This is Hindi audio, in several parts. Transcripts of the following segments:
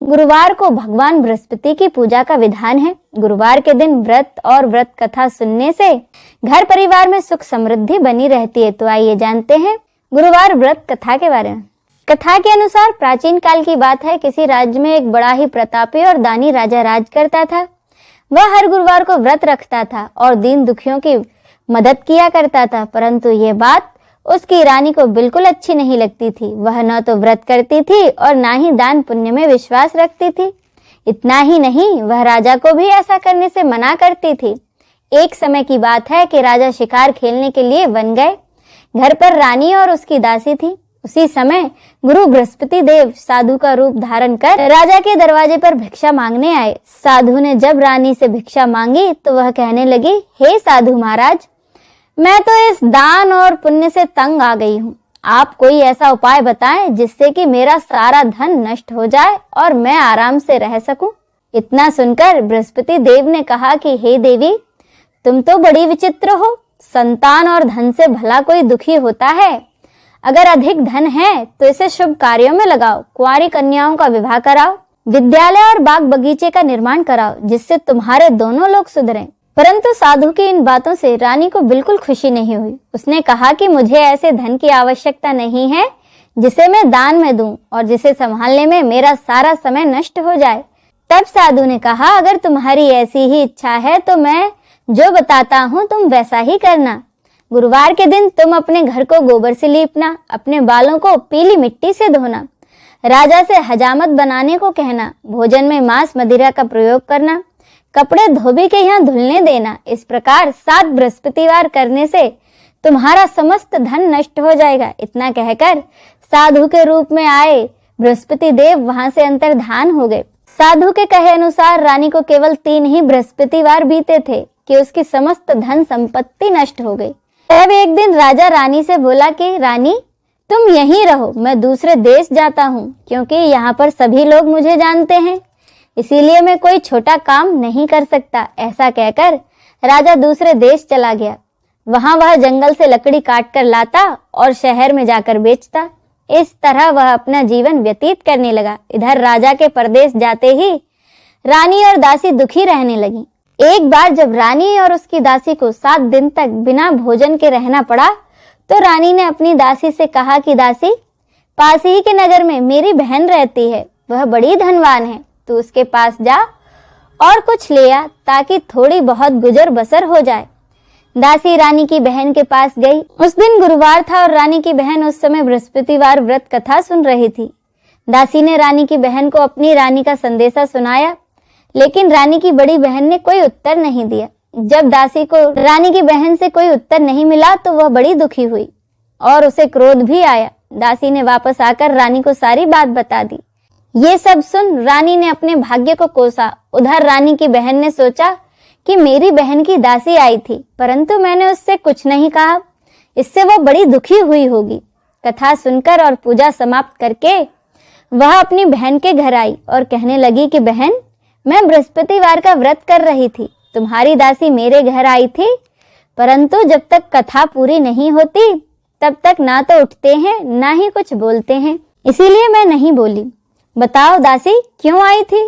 गुरुवार को भगवान बृहस्पति की पूजा का विधान है। गुरुवार के दिन व्रत और व्रत कथा सुनने से घर परिवार में सुख समृद्धि बनी रहती है। तो आइए जानते हैं गुरुवार व्रत कथा के बारे में। कथा के अनुसार प्राचीन काल की बात है, किसी राज्य में एक बड़ा ही प्रतापी और दानी राजा राज करता था। वह हर गुरुवार को व्रत रखता था और दीन दुखियों की मदद किया करता था, परंतु ये बात उसकी रानी को बिल्कुल अच्छी नहीं लगती थी। वह न तो व्रत करती थी और ना ही दान पुण्य में विश्वास रखती थी। इतना ही नहीं, वह राजा को भी ऐसा करने से मना करती थी। एक समय की बात है कि राजा शिकार खेलने के लिए वन गए। घर पर रानी और उसकी दासी थी। उसी समय गुरु बृहस्पति देव साधु का रूप धारण कर राजा के दरवाजे पर भिक्षा मांगने आए। साधु ने जब रानी से भिक्षा मांगी तो वह कहने लगी, हे साधु महाराज, मैं तो इस दान और पुण्य से तंग आ गई हूँ। आप कोई ऐसा उपाय बताएं जिससे कि मेरा सारा धन नष्ट हो जाए और मैं आराम से रह सकूं। इतना सुनकर बृहस्पति देव ने कहा कि हे देवी, तुम तो बड़ी विचित्र हो। संतान और धन से भला कोई दुखी होता है। अगर अधिक धन है तो इसे शुभ कार्यों में लगाओ, कुंवारी कन्याओं का विवाह कराओ, विद्यालय और बाग बगीचे का निर्माण कराओ, जिससे तुम्हारे दोनों लोग सुधरें। परंतु साधु की इन बातों से रानी को बिल्कुल खुशी नहीं हुई। उसने कहा कि मुझे ऐसे धन की आवश्यकता नहीं है जिसे मैं दान में दूं और जिसे संभालने में मेरा सारा समय नष्ट हो जाए। तब साधु ने कहा, अगर तुम्हारी ऐसी ही इच्छा है तो मैं जो बताता हूँ तुम वैसा ही करना। गुरुवार के दिन तुम अपने घर को गोबर से लीपना, अपने बालों को पीली मिट्टी से धोना, राजा से हजामत बनाने को कहना, भोजन में मांस मदिरा का प्रयोग करना, कपड़े धोबी के यहाँ धुलने देना। इस प्रकार 7 बृहस्पतिवार करने से तुम्हारा समस्त धन नष्ट हो जाएगा। इतना कहकर साधु के रूप में आए बृहस्पति देव वहां से अंतर्धान हो गए। साधु के कहे अनुसार रानी को केवल 3 ही बृहस्पतिवार बीते थे कि उसकी समस्त धन संपत्ति नष्ट हो गई। तब एक दिन राजा रानी से बोला कि रानी, तुम यहीं रहो, मैं दूसरे देश जाता हूँ, क्योंकि यहाँ पर सभी लोग मुझे जानते हैं, इसीलिए मैं कोई छोटा काम नहीं कर सकता। ऐसा कहकर राजा दूसरे देश चला गया। वहां वह जंगल से लकड़ी काट कर लाता और शहर में जाकर बेचता। इस तरह वह अपना जीवन व्यतीत करने लगा। इधर राजा के परदेश जाते ही रानी और दासी दुखी रहने लगी। एक बार जब रानी और उसकी दासी को 7 दिन तक बिना भोजन के रहना पड़ा तो रानी ने अपनी दासी से कहा कि दासी, पास ही के नगर में मेरी बहन रहती है, वह बड़ी धनवान है, तू उसके पास जा और कुछ ले आ ताकि थोड़ी बहुत गुजर बसर हो जाए। दासी रानी की बहन के पास गई। उस दिन गुरुवार था और रानी की बहन उस समय बृहस्पतिवार व्रत कथा सुन रही थी। दासी ने रानी की बहन को अपनी रानी का संदेशा सुनाया, लेकिन रानी की बड़ी बहन ने कोई उत्तर नहीं दिया। जब दासी को रानी की बहन से कोई उत्तर नहीं मिला तो वह बड़ी दुखी हुई और उसे क्रोध भी आया। दासी ने वापस आकर रानी को सारी बात बता दी। ये सब सुन रानी ने अपने भाग्य को कोसा। उधर रानी की बहन ने सोचा कि मेरी बहन की दासी आई थी, परंतु मैंने उससे कुछ नहीं कहा, इससे वह बड़ी दुखी हुई होगी। कथा सुनकर और पूजा समाप्त करके वह अपनी बहन के घर आई और कहने लगी कि बहन, मैं बृहस्पतिवार का व्रत कर रही थी, तुम्हारी दासी मेरे घर आई थी, परंतु जब तक कथा पूरी नहीं होती तब तक ना तो उठते हैं ना ही कुछ बोलते हैं, इसीलिए मैं नहीं बोली। बताओ दासी, क्यों आई थी?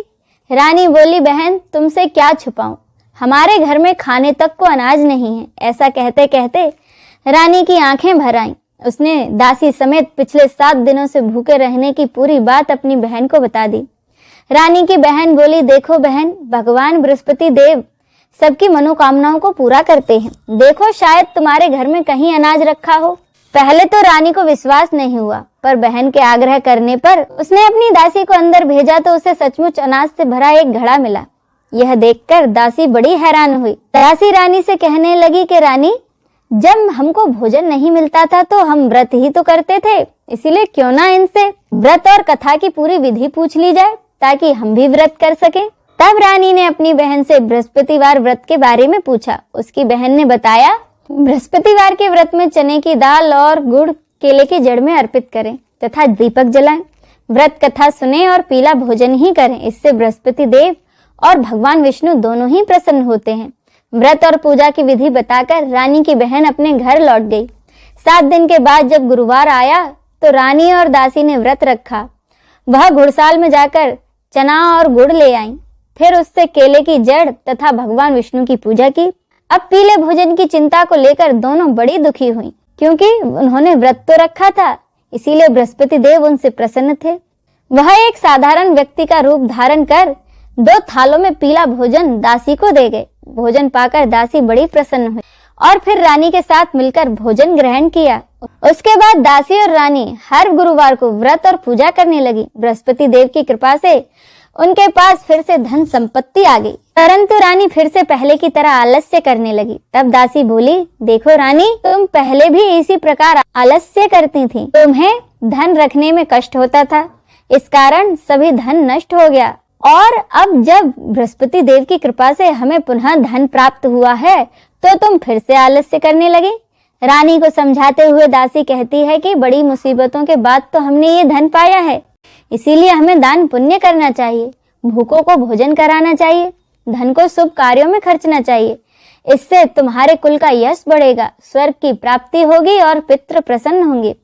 रानी बोली, बहन, तुमसे क्या छुपाऊं, हमारे घर में खाने तक को अनाज नहीं है। ऐसा कहते कहते रानी की आंखें भर आईं। उसने दासी समेत पिछले 7 दिनों से भूखे रहने की पूरी बात अपनी बहन को बता दी। रानी की बहन बोली, देखो बहन, भगवान बृहस्पति देव सबकी मनोकामनाओं को पूरा करते हैं। देखो, शायद तुम्हारे घर में कहीं अनाज रखा हो। पहले तो रानी को विश्वास नहीं हुआ, पर बहन के आग्रह करने पर उसने अपनी दासी को अंदर भेजा तो उसे सचमुच अनाज से भरा एक घड़ा मिला। यह देखकर दासी बड़ी हैरान हुई। दासी रानी से कहने लगी कि रानी, जब हमको भोजन नहीं मिलता था तो हम व्रत ही तो करते थे, इसीलिए क्यों ना इनसे व्रत और कथा की पूरी विधि पूछ ली जाए ताकि हम भी व्रत कर सकें। तब रानी ने अपनी बहन से बृहस्पतिवार व्रत के बारे में पूछा। उसकी बहन ने बताया, बृहस्पतिवार के व्रत में चने की दाल और गुड़ केले की जड़ में अर्पित करें तथा दीपक जलाएं, व्रत कथा सुने और पीला भोजन ही करें। इससे बृहस्पति देव और भगवान विष्णु दोनों ही प्रसन्न होते हैं। व्रत और पूजा की विधि बताकर रानी की बहन अपने घर लौट गई। 7 दिन के बाद जब गुरुवार आया तो रानी और दासी ने व्रत रखा। वह घुड़साल में जाकर चना और गुड़ ले आईं। फिर उससे केले की जड़ तथा भगवान विष्णु की पूजा की। अब पीले भोजन की चिंता को लेकर दोनों बड़ी दुखी हुई, क्योंकि उन्होंने व्रत तो रखा था, इसीलिए बृहस्पति देव उनसे प्रसन्न थे। वह एक साधारण व्यक्ति का रूप धारण कर 2 थालों में पीला भोजन दासी को दे गए। भोजन पाकर दासी बड़ी प्रसन्न हुई और फिर रानी के साथ मिलकर भोजन ग्रहण किया। उसके बाद दासी और रानी हर गुरुवार को व्रत और पूजा करने लगी। बृहस्पति देव की कृपा से उनके पास फिर से धन संपत्ति आ गई, परंतु रानी फिर से पहले की तरह आलस्य करने लगी। तब दासी बोली, देखो रानी, तुम पहले भी इसी प्रकार आलस्य करती थी। तुम्हें धन रखने में कष्ट होता था, इस कारण सभी धन नष्ट हो गया, और अब जब बृहस्पति देव की कृपा से हमें पुनः धन प्राप्त हुआ है तो तुम फिर से आलस्य करने लगे। रानी को समझाते हुए दासी कहती है कि बड़ी मुसीबतों के बाद तो हमने ये धन पाया है, इसीलिए हमें दान पुण्य करना चाहिए, भूखों को भोजन कराना चाहिए, धन को शुभ कार्यों में खर्चना चाहिए। इससे तुम्हारे कुल का यश बढ़ेगा, स्वर्ग की प्राप्ति होगी और पितृ प्रसन्न होंगे।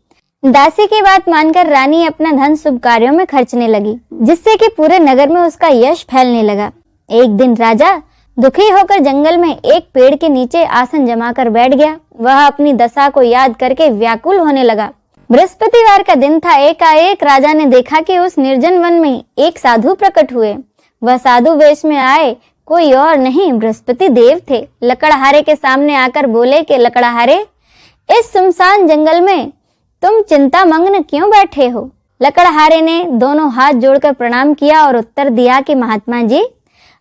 दासी की बात मानकर रानी अपना धन शुभ कार्यों में खर्चने लगी, जिससे कि पूरे नगर में उसका यश फैलने लगा। एक दिन राजा दुखी होकर जंगल में एक पेड़ के नीचे आसन जमाकर बैठ गया। वह अपनी दशा को याद करके व्याकुल होने लगा। बृहस्पतिवार का दिन था। एकाएक राजा ने देखा कि उस निर्जन वन में एक साधु प्रकट हुए। वह साधु वेश में आए कोई और नहीं, बृहस्पति देव थे। लकड़हारे के सामने आकर बोले कि लकड़हारे, इस सुनसान जंगल में तुम चिंता मग्न क्यों बैठे हो? लकड़हारे ने दोनों हाथ जोड़कर प्रणाम किया और उत्तर दिया कि महात्मा जी,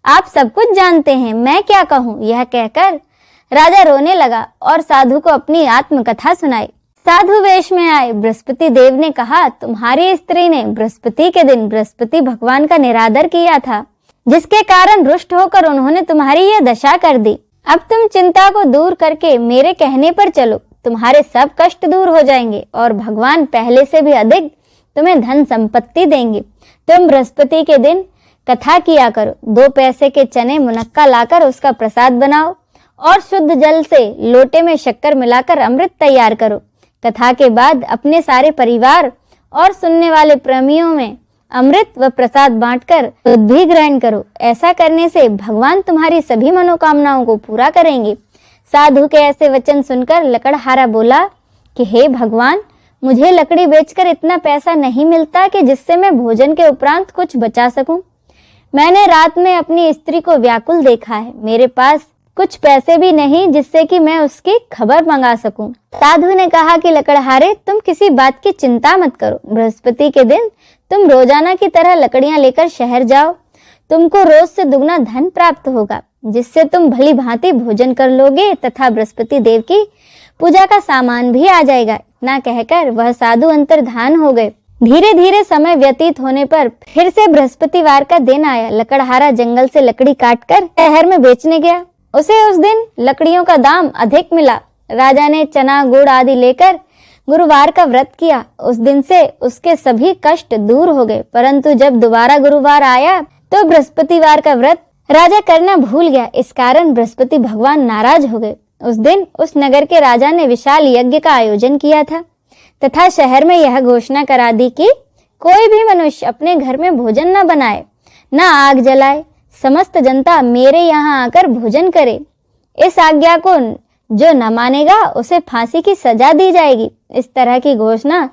आप सब कुछ जानते हैं, मैं क्या कहूँ। यह कहकर राजा रोने लगा और साधु को अपनी आत्मकथा सुनाई। साधु वेश में आए बृहस्पति देव ने कहा, तुम्हारी स्त्री ने बृहस्पति के दिन बृहस्पति भगवान का निरादर किया था, जिसके कारण रुष्ट होकर उन्होंने तुम्हारी यह दशा कर दी। अब तुम चिंता को दूर करके मेरे कहने पर चलो, तुम्हारे सब कष्ट दूर हो जाएंगे और भगवान पहले से भी अधिक तुम्हें धन संपत्ति देंगे। तुम बृहस्पति के दिन कथा किया करो, 2 पैसे के चने मुनक्का लाकर उसका प्रसाद बनाओ और शुद्ध जल से लोटे में शक्कर मिलाकर अमृत तैयार करो। कथा के बाद अपने सारे परिवार और सुनने वाले प्रेमियों में अमृत व प्रसाद बांटकर दूध भी ग्रहण करो। ऐसा करने से भगवान तुम्हारी सभी मनोकामनाओं को पूरा करेंगे। साधु के ऐसे वचन सुनकर लकड़हारा बोला कि हे भगवान, मुझे लकड़ी बेचकर इतना पैसा नहीं मिलता कि जिससे मैं भोजन के उपरांत कुछ बचा सकूं। मैंने रात में अपनी स्त्री को व्याकुल देखा है, मेरे पास कुछ पैसे भी नहीं जिससे कि मैं उसकी खबर मंगा सकूं। साधु ने कहा कि लकड़हारे, तुम किसी बात की चिंता मत करो। बृहस्पति के दिन तुम रोजाना की तरह लकड़ियां लेकर शहर जाओ, तुमको रोज से दुगना धन प्राप्त होगा, जिससे तुम भली भांति भोजन कर लोगे तथा बृहस्पति देव की पूजा का सामान भी आ जाएगा। इतना कहकर वह साधु अंतर्धान हो गए। धीरे धीरे समय व्यतीत होने पर फिर से बृहस्पतिवार का दिन आया। लकड़हारा जंगल से लकड़ी काटकर शहर में बेचने गया। उसे उस दिन लकड़ियों का दाम अधिक मिला। राजा ने चना गुड़ आदि लेकर गुरुवार का व्रत किया। उस दिन से उसके सभी कष्ट दूर हो गए। परंतु जब दोबारा गुरुवार आया तो बृहस्पतिवार का व्रत राजा करना भूल गया। इस कारण बृहस्पति भगवान नाराज हो गए। उस दिन उस नगर के राजा ने विशाल यज्ञ का आयोजन किया था तथा शहर में यह घोषणा करा दी कि कोई भी मनुष्य अपने घर में भोजन न बनाए, न आग जलाए, समस्त जनता मेरे यहाँ आकर भोजन करे। इस आज्ञा को जो न मानेगा उसे फांसी की सजा दी जाएगी। इस तरह की घोषणा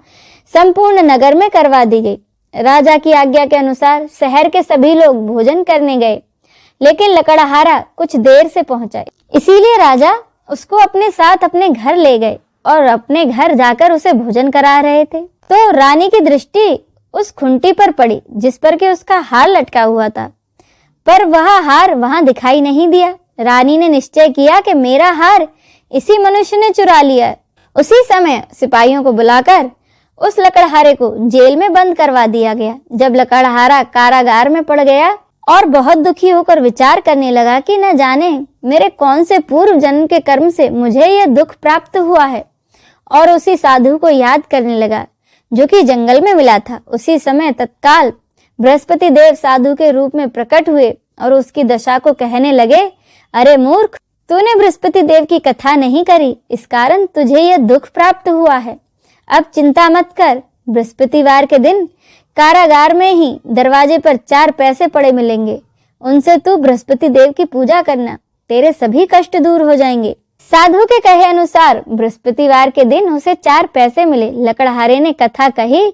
संपूर्ण नगर में करवा दी गई। राजा की आज्ञा के अनुसार शहर के सभी लोग भोजन करने गए, लेकिन लकड़हारा कुछ देर से पहुंचा, इसीलिए राजा उसको अपने साथ अपने घर ले गए और अपने घर जाकर उसे भोजन करा रहे थे। तो रानी की दृष्टि उस खुंटी पर पड़ी जिस पर कि उसका हार लटका हुआ था, पर वह हार वहां दिखाई नहीं दिया। रानी ने निश्चय किया कि मेरा हार इसी मनुष्य ने चुरा लिया है। उसी समय सिपाहियों को बुलाकर उस लकड़हारे को जेल में बंद करवा दिया गया। जब लकड़हारा कारागार में पड़ गया और बहुत दुखी होकर विचार करने लगा कि न जाने मेरे कौन से पूर्व जन्म के कर्म से मुझे यह दुख प्राप्त हुआ है, और उसी साधु को याद करने लगा जो कि जंगल में मिला था। उसी समय तत्काल बृहस्पति देव साधु के रूप में प्रकट हुए और उसकी दशा को कहने लगे, अरे मूर्ख, तूने बृहस्पति देव की कथा नहीं करी, इस कारण तुझे यह दुख प्राप्त हुआ है। अब चिंता मत कर, बृहस्पतिवार के दिन कारागार में ही दरवाजे पर 4 पैसे पड़े मिलेंगे, उनसे तू बृहस्पति देव की पूजा करना, तेरे सभी कष्ट दूर हो जाएंगे। साधु के कहे अनुसार बृहस्पतिवार के दिन उसे 4 पैसे मिले। लकड़हारे ने कथा कही।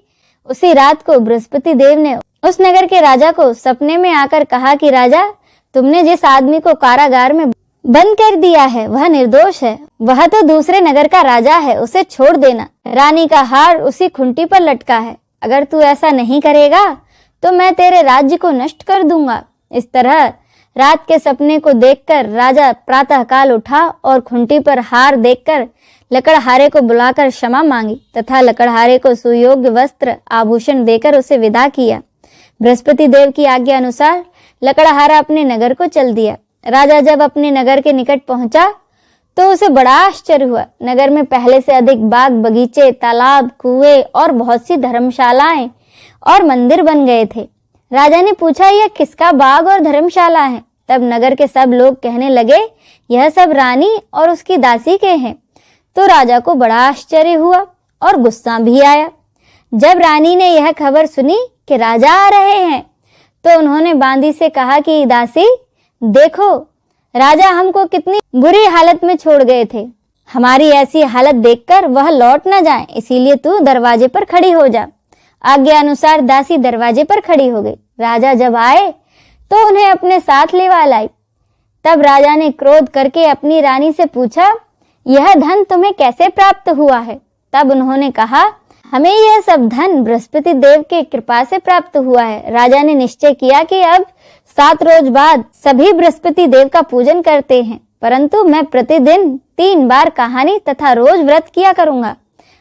उसी रात को बृहस्पति देव ने उस नगर के राजा को सपने में आकर कहा कि राजा, तुमने जिस आदमी को कारागार में बंद कर दिया है वह निर्दोष है, वह तो दूसरे नगर का राजा है, उसे छोड़ देना। रानी का हार उसी खुंटी पर लटका है, अगर तू ऐसा नहीं करेगा तो मैं तेरे राज्य को नष्ट कर दूंगा। इस तरह रात के सपने को देखकर राजा प्रातःकाल उठा और खुंटी पर हार देखकर लकड़हारे को बुलाकर क्षमा मांगी तथा लकड़हारे को सुयोग्य वस्त्र आभूषण देकर उसे विदा किया। बृहस्पति देव की आज्ञा अनुसार लकड़हारा अपने नगर को चल दिया। राजा जब अपने नगर के निकट पहुंचा तो उसे बड़ा आश्चर्य हुआ। नगर में पहले से अधिक बाग बगीचे, तालाब, कुएं और बहुत सी धर्मशालाएं और मंदिर बन गए थे। राजा ने पूछा, यह किसका बाग और धर्मशाला है? तब नगर के सब लोग कहने लगे, यह सब रानी और उसकी दासी के हैं। तो राजा को बड़ा आश्चर्य हुआ और गुस्सा भी आया। जब रानी ने यह खबर सुनी कि राजा आ रहे हैं तो उन्होंने बांदी से कहा कि दासी, देखो राजा हमको कितनी बुरी हालत में छोड़ गए थे, हमारी ऐसी हालत देखकर वह लौट न जाए, इसीलिए तू दरवाजे पर खड़ी हो जा। आज्ञा अनुसार दासी दरवाजे पर खड़ी हो गई। राजा जब आए तो उन्हें अपने साथ लेवा लाई। तब राजा ने क्रोध करके अपनी रानी से पूछा, यह धन तुम्हें कैसे प्राप्त हुआ है? तब उन्होंने कहा, हमें यह सब धन बृहस्पति देव के कृपा से प्राप्त हुआ है। राजा ने निश्चय किया कि अब 7 रोज बाद सभी बृहस्पति देव का पूजन करते हैं, परंतु मैं प्रतिदिन 3 बार कहानी तथा रोज व्रत किया करूंगा।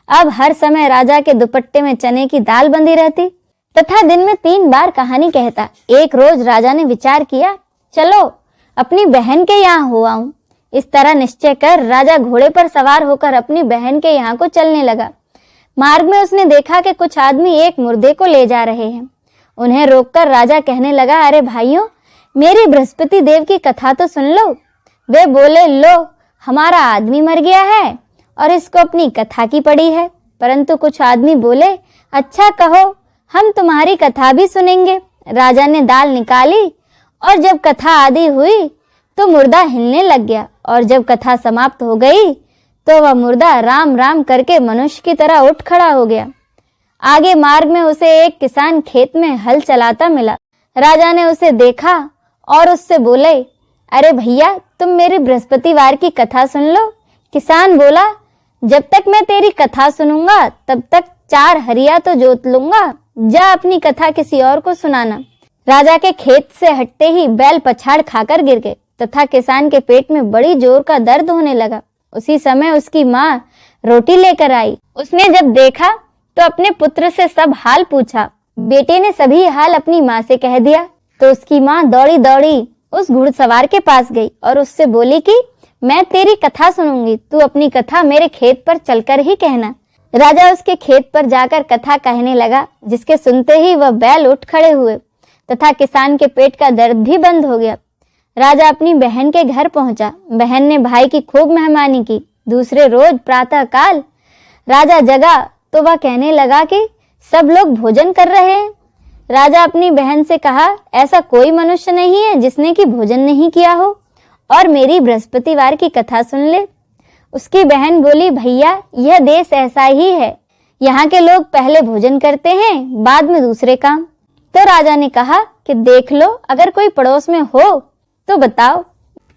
अब हर समय राजा के दुपट्टे में चने की दाल बंधी रहती तथा दिन में 3 बार कहानी कहता। एक रोज राजा ने विचार किया, चलो अपनी बहन के यहाँ हो आऊं। इस तरह निश्चय कर राजा घोड़े पर सवार होकर अपनी बहन के यहाँ को चलने लगा। मार्ग में उसने देखा कि कुछ आदमी एक मुर्दे को ले जा रहे हैं। उन्हें रोककर राजा कहने लगा, अरे भाइयों, मेरी बृहस्पति देव की कथा तो सुन लो। वे बोले, लो हमारा आदमी मर गया है और इसको अपनी कथा की पड़ी है। परंतु कुछ आदमी बोले, अच्छा कहो, हम तुम्हारी कथा भी सुनेंगे। राजा ने दाल निकाली और जब कथा आदि हुई तो मुर्दा हिलने लग गया और जब कथा समाप्त हो गई तो वह मुर्दा राम राम करके मनुष्य की तरह उठ खड़ा हो गया। आगे मार्ग में उसे एक किसान खेत में हल चलाता मिला। राजा ने उसे देखा और उससे बोले, अरे भैया, तुम मेरी बृहस्पतिवार की कथा सुन लो। किसान बोला, जब तक मैं तेरी कथा सुनूंगा तब तक 4 हरिया तो जोत लूंगा, जा अपनी कथा किसी और को सुनाना। राजा के खेत से हटते ही बैल पछाड़ खाकर गिर गए तथा किसान के पेट में बड़ी जोर का दर्द होने लगा। उसी समय उसकी माँ रोटी लेकर आई। उसने जब देखा तो अपने पुत्र से सब हाल पूछा। बेटे ने सभी हाल अपनी माँ से कह दिया तो उसकी माँ दौड़ी दौड़ी उस घुड़सवार के पास गई और उससे बोली कि मैं तेरी कथा सुनूंगी, तू अपनी कथा मेरे खेत पर चलकर ही कहना। राजा उसके खेत पर जाकर कथा कहने लगा, जिसके सुनते ही वह बैल उठ खड़े हुए तथा किसान के पेट का दर्द भी बंद हो गया। राजा अपनी बहन के घर पहुंचा। बहन ने भाई की खूब मेहमानी की। दूसरे रोज प्रातः काल राजा जगा तो वह कहने लगा कि सब लोग भोजन कर रहे हैं। राजा अपनी बहन से कहा, ऐसा कोई मनुष्य नहीं है जिसने कि भोजन नहीं किया हो और मेरी बृहस्पतिवार की कथा सुन ले। उसकी बहन बोली, भैया, यह देश ऐसा ही है, यहाँ के लोग पहले भोजन करते हैं, बाद में दूसरे काम। तो राजा ने कहा कि देख लो, अगर कोई पड़ोस में हो तो बताओ।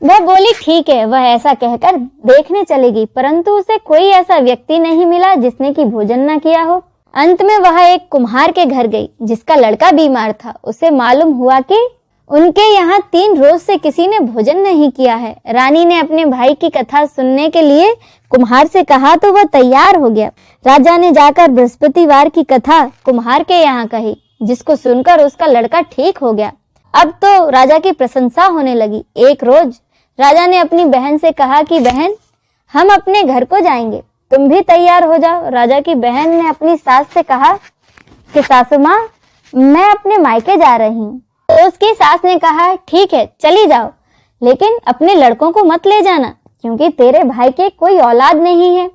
वह बोली, ठीक है। वह ऐसा कहकर देखने चलेगी, परंतु उसे कोई ऐसा व्यक्ति नहीं मिला जिसने कि भोजन न किया हो। अंत में वह एक कुम्हार के घर गई जिसका लड़का बीमार था। उसे मालूम हुआ कि उनके यहाँ 3 रोज से किसी ने भोजन नहीं किया है। रानी ने अपने भाई की कथा सुनने के लिए कुम्हार से कहा तो वह तैयार हो गया। राजा ने जाकर बृहस्पतिवार की कथा कुम्हार के यहाँ कही, जिसको सुनकर उसका लड़का ठीक हो गया। अब तो राजा की प्रशंसा होने लगी। एक रोज राजा ने अपनी बहन से कहा कि बहन, हम अपने घर को जाएंगे, तुम भी तैयार हो जाओ। राजा की बहन ने अपनी सास से कहा कि सासू माँ, मैं अपने मायके जा रही हूँ। तो उसकी सास ने कहा, ठीक है, चली जाओ, लेकिन अपने लड़कों को मत ले जाना, क्योंकि तेरे भाई के कोई औलाद नहीं है।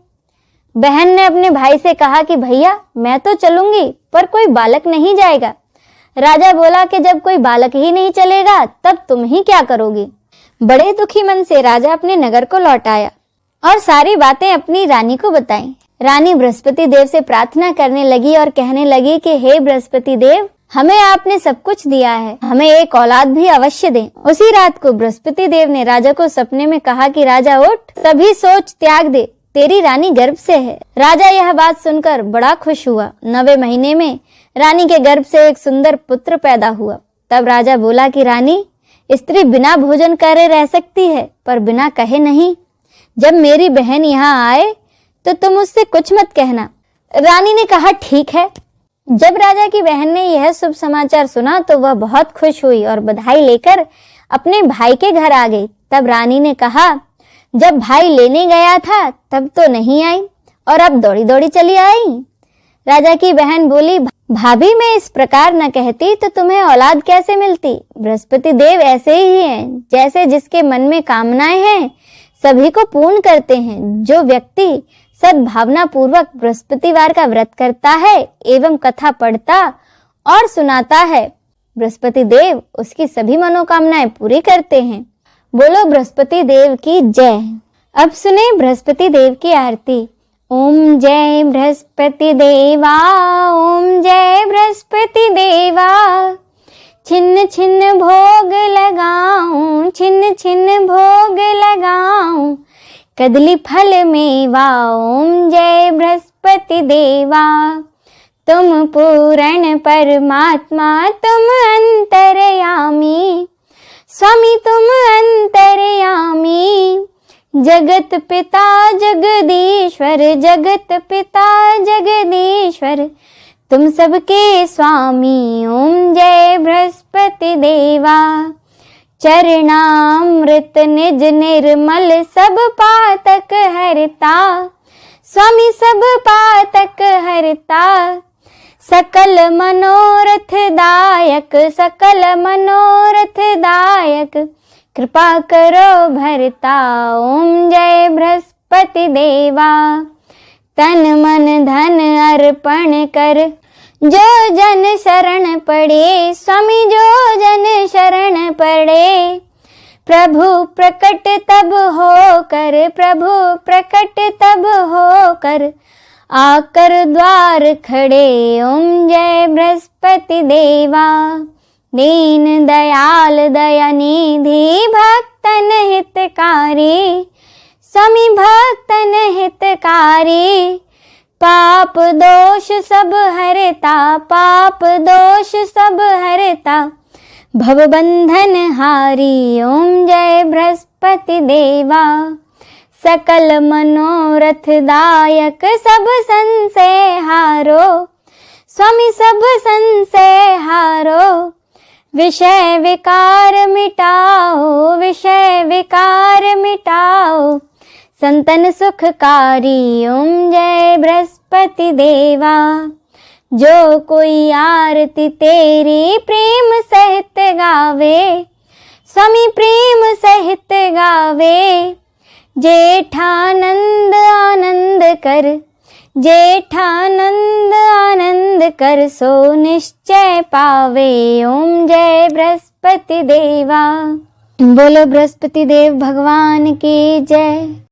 बहन ने अपने भाई से कहा कि भैया मैं तो चलूंगी पर कोई बालक नहीं जाएगा। राजा बोला कि जब कोई बालक ही नहीं चलेगा तब तुम ही क्या करोगी। बड़े दुखी मन से राजा अपने नगर को लौट आया और सारी बातें अपनी रानी को बताई। रानी बृहस्पति देव से प्रार्थना करने लगी और कहने लगी कि हे बृहस्पति देव, हमें आपने सब कुछ दिया है, हमें एक औलाद भी अवश्य दें। उसी रात को बृहस्पति देव ने राजा को सपने में कहा कि राजा उठ, सभी सोच त्याग दे, तेरी रानी गर्भ से है। राजा यह बात सुनकर बड़ा खुश हुआ। 9वें महीने में रानी के गर्भ से एक सुंदर पुत्र पैदा हुआ। तब राजा बोला कि रानी, स्त्री बिना भोजन करे रह सकती है पर बिना कहे नहीं। जब मेरी बहन यहाँ आए तो तुम उससे कुछ मत कहना। रानी ने कहा ठीक है। जब राजा की बहन ने यह शुभ समाचार सुना तो वह बहुत खुश हुई और बधाई लेकर अपने भाई के घर आ गई। तब रानी ने कहा, जब भाई लेने गया था तब तो नहीं आई और अब दौड़ी दौड़ी चली आई। राजा की बहन बोली, भाभी मैं इस प्रकार न कहती तो तुम्हें औलाद कैसे मिलती। बृहस्पति देव ऐसे ही हैं, जैसे जिसके मन में कामनाएं हैं सभी को पूर्ण करते हैं। जो व्यक्ति सद्भावना पूर्वक बृहस्पतिवार का व्रत करता है एवं कथा पढ़ता और सुनाता है, बृहस्पति देव उसकी सभी मनोकामनाएं पूरी करते हैं। बोलो बृहस्पति देव की जय। अब सुने बृहस्पति देव की आरती। ओम जय बृहस्पति देवा, ओम जय बृहस्पति देवा। छिन्न छिन्न भोग लगाऊं, छिन्न छिन्न भोग लगाऊं, कदली फल मेवा। ओम जय बृहस्पति देवा। तुम पूर्ण परमात्मा, तुम अंतर्यामी, स्वामी तुम अंतर्यामी। जगत पिता जगदीश्वर, जगत पिता जगदीश्वर, तुम सबके स्वामी। ओम जय बृहस्पति देवा। चरणामृत निज निर्मल, सब पातक हरता, स्वामी सब पातक हरता। सकल मनोरथ दायक, सकल मनोरथ दायक, कृपा करो भरता। ओम जय बृहस्पति देवा। तन मन धन अर्पण कर, जो जन शरण पड़े, स्वामी जो जन शरण पड़े। प्रभु प्रकट तब हो कर, प्रभु प्रकट तब हो कर, आकर द्वार खड़े। ओम जय बृहस्पति देवा। दीन दयाल दयानिधि, भक्तन हितकारी, स्वामी भक्तन हितकारी। पाप दोष सब हरता, पाप दोष सब हरता, भवबंधन हारी। ओम जय बृहस्पति देवा। सकल मनोरथ दायक, सब संशय हारो, स्वामी सब संशय हारो। विषय विकार मिटाओ, विषय विकार मिटाओ, संतन सुखकारी। ओम जय बृहस्पति देवा। जो कोई आरती तेरी प्रेम सहित गावे, स्वामी प्रेम सहित गावे। जेठानंद आनंद कर, जेठानंद आनंद कर, सो निश्चय पावे। ओम जय बृहस्पति देवा। बोलो बृहस्पति देव भगवान की जय।